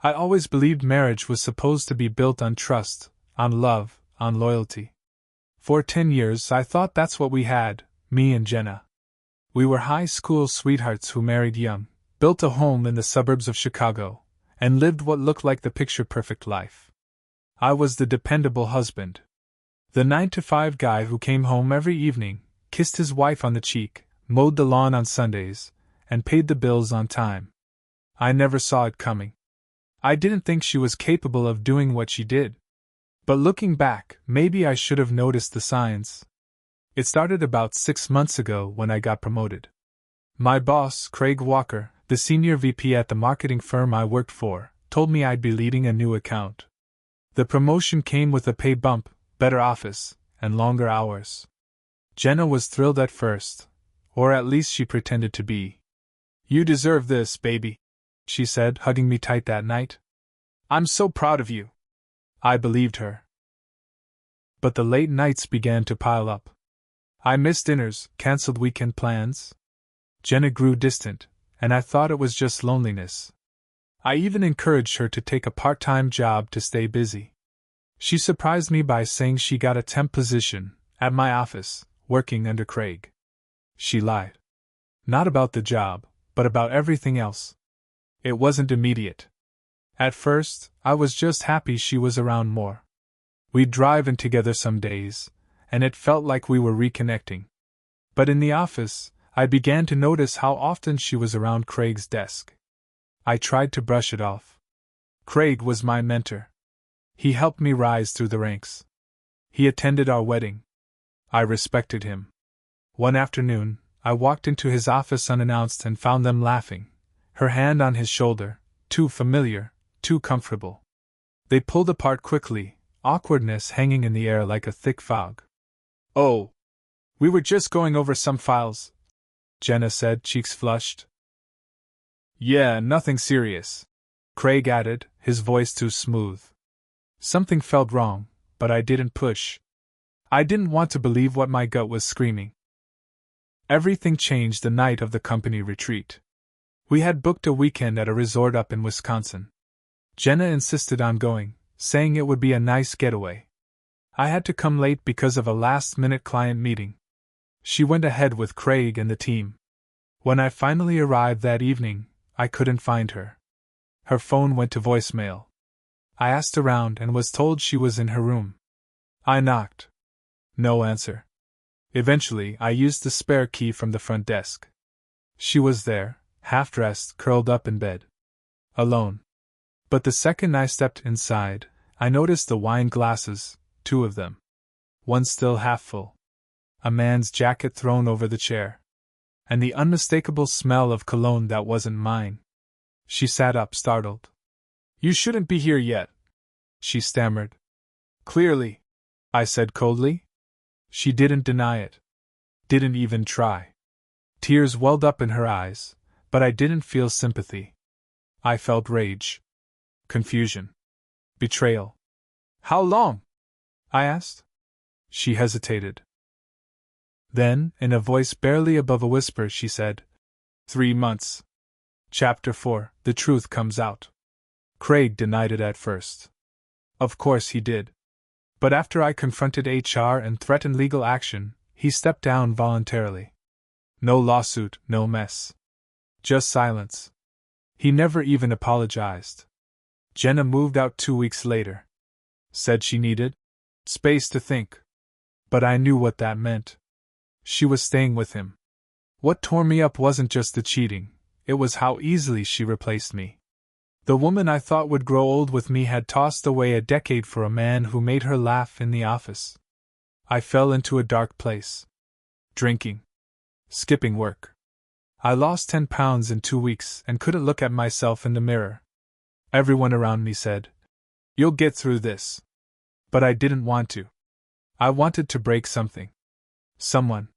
I always believed marriage was supposed to be built on trust, on love, on loyalty. For 10 years I thought that's what we had, me and Jenna. We were high school sweethearts who married young, built a home in the suburbs of Chicago, and lived what looked like the picture-perfect life. I was the dependable husband. The 9-to-5 guy who came home every evening, kissed his wife on the cheek, mowed the lawn on Sundays, and paid the bills on time. I never saw it coming. I didn't think she was capable of doing what she did. But looking back, maybe I should have noticed the signs. It started about 6 months ago when I got promoted. My boss, Craig Walker, the senior VP at the marketing firm I worked for, told me I'd be leading a new account. The promotion came with a pay bump, better office, and longer hours. Jenna was thrilled at first, or at least she pretended to be. "You deserve this, baby," she said, hugging me tight that night. "I'm so proud of you." I believed her. But the late nights began to pile up. I missed dinners, cancelled weekend plans. Jenna grew distant, and I thought it was just loneliness. I even encouraged her to take a part-time job to stay busy. She surprised me by saying she got a temp position, at my office, working under Craig. She lied. Not about the job, but about everything else. It wasn't immediate. At first, I was just happy she was around more. We'd drive in together some days, and it felt like we were reconnecting. But in the office, I began to notice how often she was around Craig's desk. I tried to brush it off. Craig was my mentor. He helped me rise through the ranks. He attended our wedding. I respected him. One afternoon, I walked into his office unannounced and found them laughing, her hand on his shoulder, too familiar, too comfortable. They pulled apart quickly, awkwardness hanging in the air like a thick fog. "Oh, we were just going over some files," Jenna said, cheeks flushed. "Yeah, nothing serious," Craig added, his voice too smooth. Something felt wrong, but I didn't push. I didn't want to believe what my gut was screaming. Everything changed the night of the company retreat. We had booked a weekend at a resort up in Wisconsin. Jenna insisted on going, saying it would be a nice getaway. I had to come late because of a last-minute client meeting. She went ahead with Craig and the team. When I finally arrived that evening, I couldn't find her. Her phone went to voicemail. I asked around and was told she was in her room. I knocked. No answer. Eventually, I used the spare key from the front desk. She was there, half-dressed, curled up in bed. Alone. But the second I stepped inside, I noticed the wine glasses, 2 of them. One still half full. A man's jacket thrown over the chair. And the unmistakable smell of cologne that wasn't mine. She sat up, startled. "You shouldn't be here yet," she stammered. "Clearly," I said coldly. She didn't deny it. Didn't even try. Tears welled up in her eyes, but I didn't feel sympathy. I felt rage. Confusion. Betrayal. "How long?" I asked. She hesitated. Then, in a voice barely above a whisper, she said, 3 months. Chapter 4, The Truth Comes Out. Craig denied it at first. Of course he did. But after I confronted HR and threatened legal action, he stepped down voluntarily. No lawsuit, no mess. Just silence. He never even apologized. Jenna moved out 2 weeks later. Said she needed space to think. But I knew what that meant. She was staying with him. What tore me up wasn't just the cheating, it was how easily she replaced me. The woman I thought would grow old with me had tossed away a decade for a man who made her laugh in the office. I fell into a dark place. Drinking. Skipping work. I lost 10 pounds in 2 weeks and couldn't look at myself in the mirror. Everyone around me said, "You'll get through this." But I didn't want to. I wanted to break something. Someone.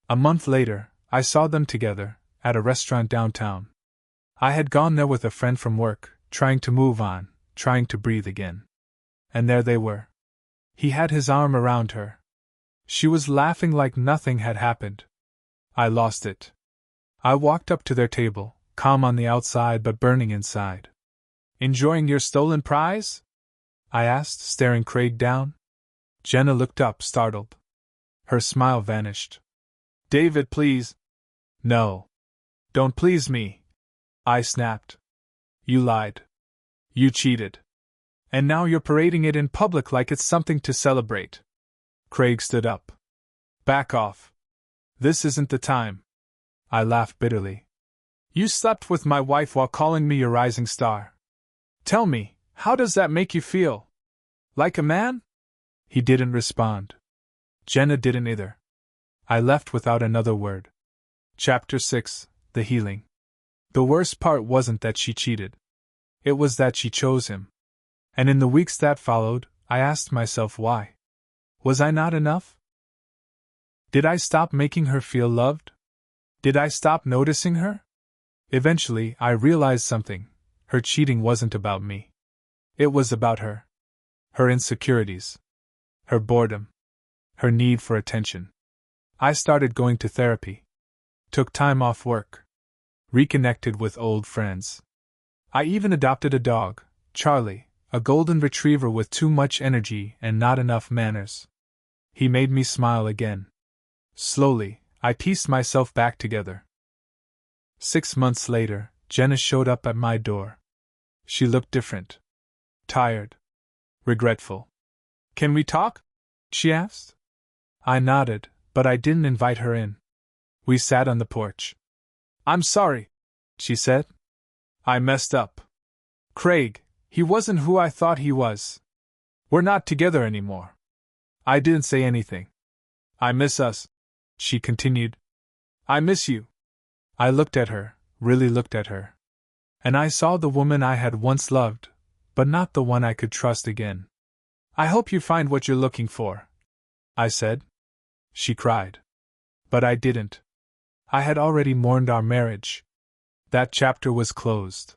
A month later, I saw them together, at a restaurant downtown. I had gone there with a friend from work, trying to move on, trying to breathe again. And there they were. He had his arm around her. She was laughing like nothing had happened. I lost it. I walked up to their table, calm on the outside but burning inside. Enjoying your stolen prize? I asked, staring Craig down. Jenna looked up, startled. Her smile vanished. David, please. No. Don't please me. I snapped. You lied. You cheated. And now you're parading it in public like it's something to celebrate. Craig stood up. Back off. This isn't the time. I laughed bitterly. You slept with my wife while calling me your rising star. Tell me, how does that make you feel? Like a man? He didn't respond. Jenna didn't either. I left without another word. Chapter 6: The Healing. The worst part wasn't that she cheated. It was that she chose him. And in the weeks that followed, I asked myself why. Was I not enough? Did I stop making her feel loved? Did I stop noticing her? Eventually, I realized something. Her cheating wasn't about me. It was about her. Her insecurities. Her boredom. Her need for attention. I started going to therapy. Took time off work. Reconnected with old friends. I even adopted a dog, Charlie, a golden retriever with too much energy and not enough manners. He made me smile again. Slowly, I pieced myself back together. 6 months later, Jenna showed up at my door. She looked different. Tired. Regretful. Can we talk? She asked. I nodded, but I didn't invite her in. We sat on the porch. I'm sorry, she said. I messed up. Craig, he wasn't who I thought he was. We're not together anymore. I didn't say anything. I miss us, she continued. I miss you. I looked at her, really looked at her. And I saw the woman I had once loved, but not the one I could trust again. I hope you find what you're looking for, I said. She cried. But I didn't. I had already mourned our marriage. That chapter was closed.